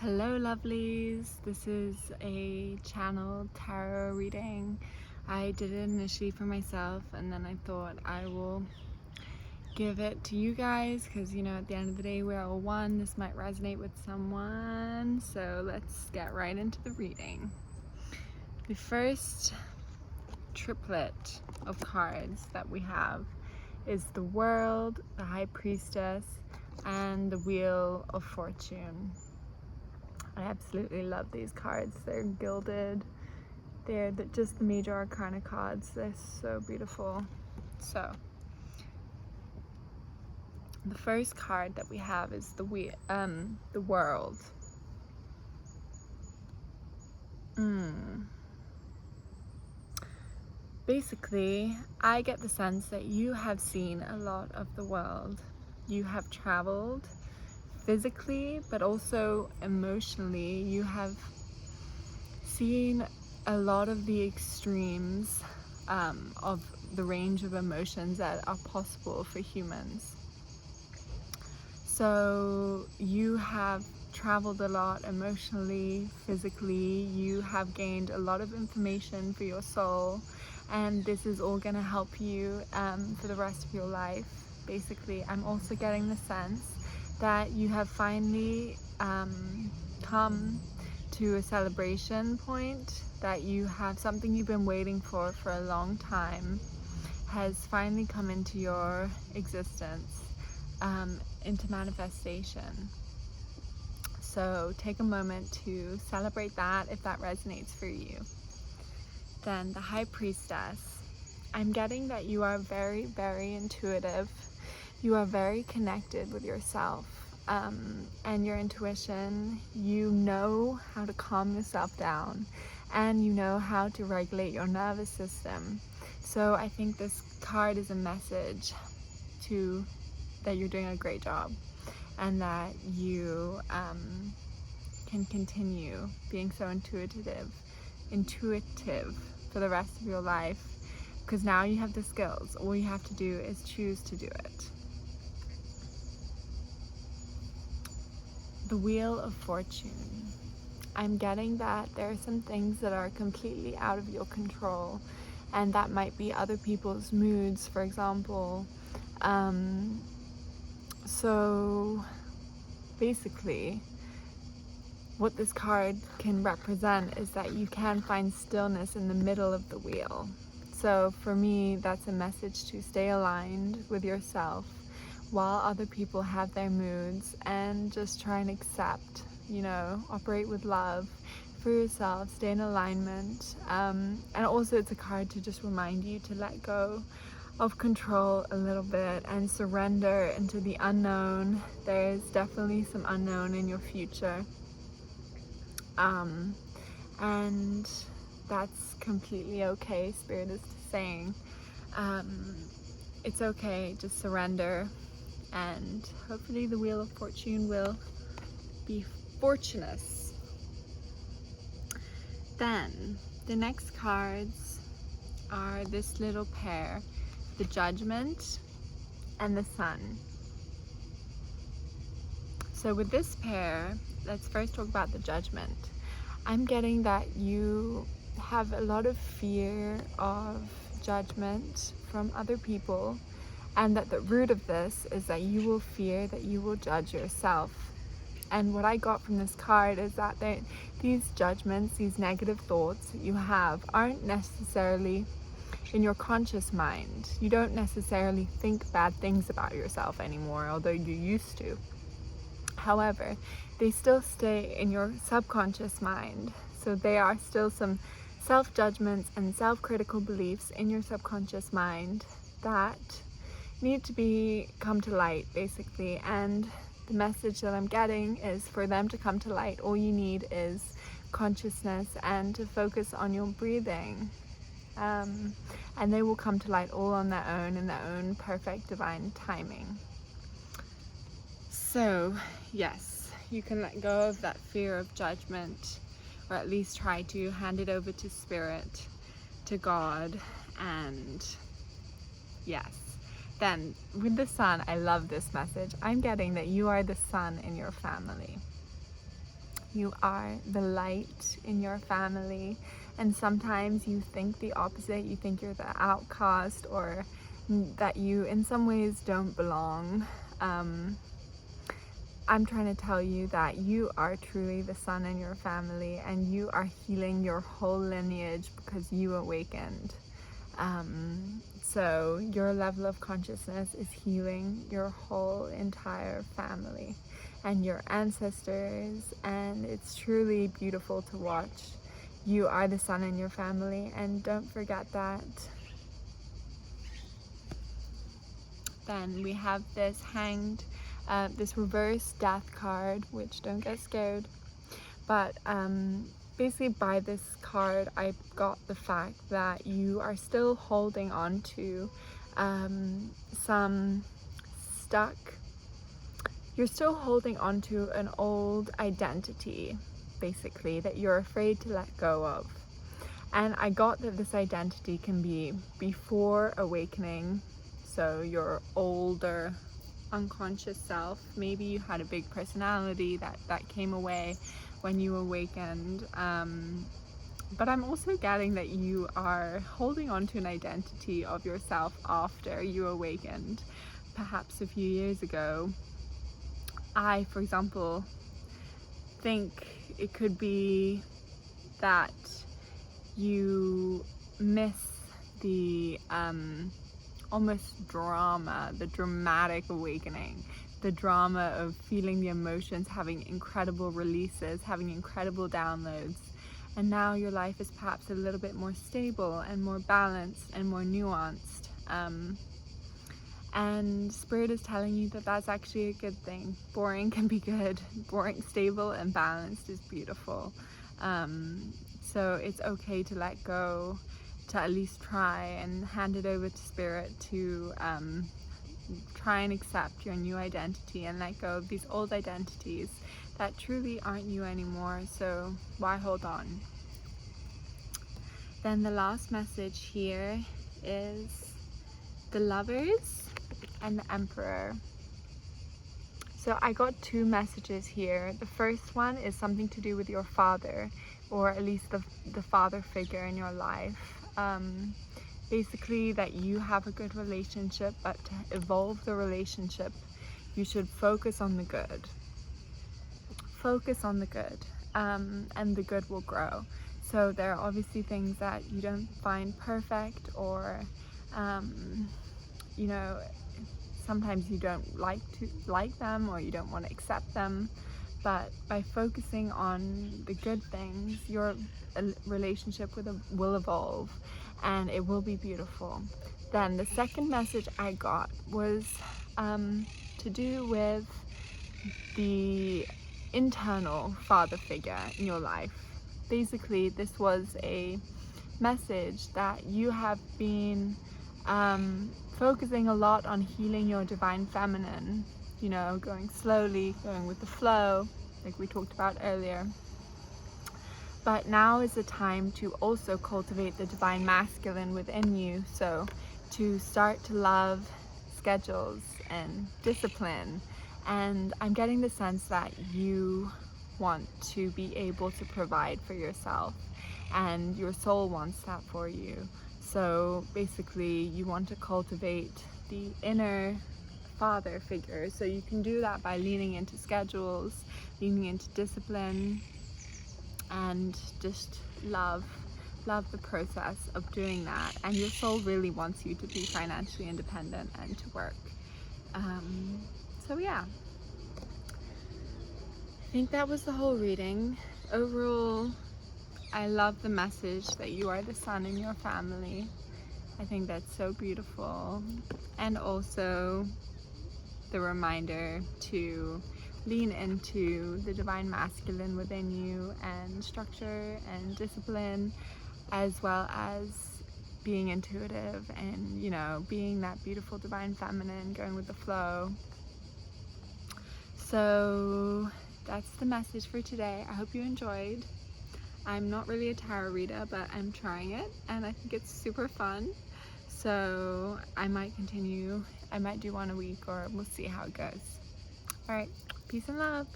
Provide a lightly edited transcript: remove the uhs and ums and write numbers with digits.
Hello lovelies, this is a channel tarot reading. I did it initially for myself and then I thought I will give it to you guys because at the end of the day we're all one. This might resonate with someone, so let's get right into the reading. The first triplet of cards that we have is the World, the High Priestess, and the Wheel of Fortune. I absolutely love these cards. They're gilded. They're just the major arcana cards. They're so beautiful. So, the first card that we have is the World. Basically, I get the sense that you have seen a lot of the world. You have traveled physically, but also emotionally. You have seen a lot of the extremes of the range of emotions that are possible for humans. So you have traveled a lot emotionally, physically. You have gained a lot of information for your soul, and this is all going to help you for the rest of your life. Basically, I'm also getting the sense that you have finally come to a celebration point, that you have something you've been waiting for a long time has finally come into your existence, into manifestation. So take a moment to celebrate that if that resonates for you. Then the High Priestess. I'm getting that you are very, very intuitive. You are very connected with yourself and your intuition. You know how to calm yourself down, and you know how to regulate your nervous system. So I think this card is a message that you're doing a great job, and that you can continue being so intuitive for the rest of your life, because now you have the skills. All you have to do is choose to do it. The Wheel of Fortune. I'm getting that there are some things that are completely out of your control, and that might be other people's moods, for example. So basically, what this card can represent is that you can find stillness in the middle of the wheel. So for me, that's a message to stay aligned with yourself while other people have their moods, and just try and accept, operate with love for yourself, stay in alignment. And also it's a card to just remind you to let go of control a little bit and surrender into the unknown. There's definitely some unknown in your future. And that's completely okay. Spirit is saying, it's okay, just surrender, and hopefully the Wheel of Fortune will be fortunous. Then the next cards are this little pair, the Judgment and the Sun. So with this pair, let's first talk about the Judgment. I'm getting that you have a lot of fear of judgment from other people, and that the root of this is that you will fear that you will judge yourself. And what I got from this card is that these judgments, these negative thoughts that you have, aren't necessarily in your conscious mind. You don't necessarily think bad things about yourself anymore, although you used to. However, they still stay in your subconscious mind. So they are still some self-judgments and self-critical beliefs in your subconscious mind that need to come to light, basically. And the message that I'm getting is for them to come to light, all you need is consciousness and to focus on your breathing. And they will come to light all on their own, in their own perfect divine timing. So yes, you can let go of that fear of judgment, or at least try to hand it over to Spirit, to God, and yes. Then with the Sun, I love this message. I'm getting that you are the sun in your family. You are the light in your family, and sometimes you think the opposite. You think you're the outcast, or that you in some ways don't belong. I'm trying to tell you that you are truly the sun in your family, and you are healing your whole lineage because you awakened. So your level of consciousness is healing your whole entire family and your ancestors, and it's truly beautiful to watch. You are the sun in your family, and don't forget that. Then we have this hanged, this reverse death card, which, don't get scared, but basically by this card I got the fact that you are still holding on to some stuck, you're still holding on to an old identity, basically, that you're afraid to let go of. And I got that this identity can be before awakening, so your older unconscious self. Maybe you had a big personality that came away when you awakened, but I'm also getting that you are holding on to an identity of yourself after you awakened, perhaps a few years ago. I, for example, think it could be that you miss the almost drama, the dramatic awakening, the drama of feeling the emotions, having incredible releases, having incredible downloads. And now your life is perhaps a little bit more stable and more balanced and more nuanced. And Spirit is telling you that that's actually a good thing. Boring can be good. Boring, stable and balanced is beautiful. So it's okay to let go, to at least try and hand it over to Spirit to try and accept your new identity and let go of these old identities that truly aren't you anymore. So why hold on? Then the last message here is the Lovers and the Emperor. So I got two messages here. The first one is something to do with your father, or at least the father figure in your life. Basically that you have a good relationship, but to evolve the relationship you should focus on the good. Focus on the good, and the good will grow. So there are obviously things that you don't find perfect, or you know, sometimes you don't like them, or you don't want to accept them. But by focusing on the good things, your relationship will evolve, and it will be beautiful. Then the second message I got was to do with the internal father figure in your life. Basically, this was a message that you have been focusing a lot on healing your divine feminine, you know, going slowly, going with the flow, like we talked about earlier. But now is the time to also cultivate the divine masculine within you. So to start to love schedules and discipline. And I'm getting the sense that you want to be able to provide for yourself, and your soul wants that for you. So basically you want to cultivate the inner father figure. So you can do that by leaning into schedules, leaning into discipline, and just love the process of doing that. And your soul really wants you to be financially independent and to work. So yeah, I think that was the whole reading. Overall, I love the message that you are the sun in your family. I think that's so beautiful. And also the reminder to lean into the divine masculine within you, and structure and discipline, as well as being intuitive and, you know, being that beautiful divine feminine, going with the flow. So that's the message for today. I hope you enjoyed. I'm not really a tarot reader, but I'm trying it and I think it's super fun. So I might continue. I might do one a week, or we'll see how it goes. All right, peace and love.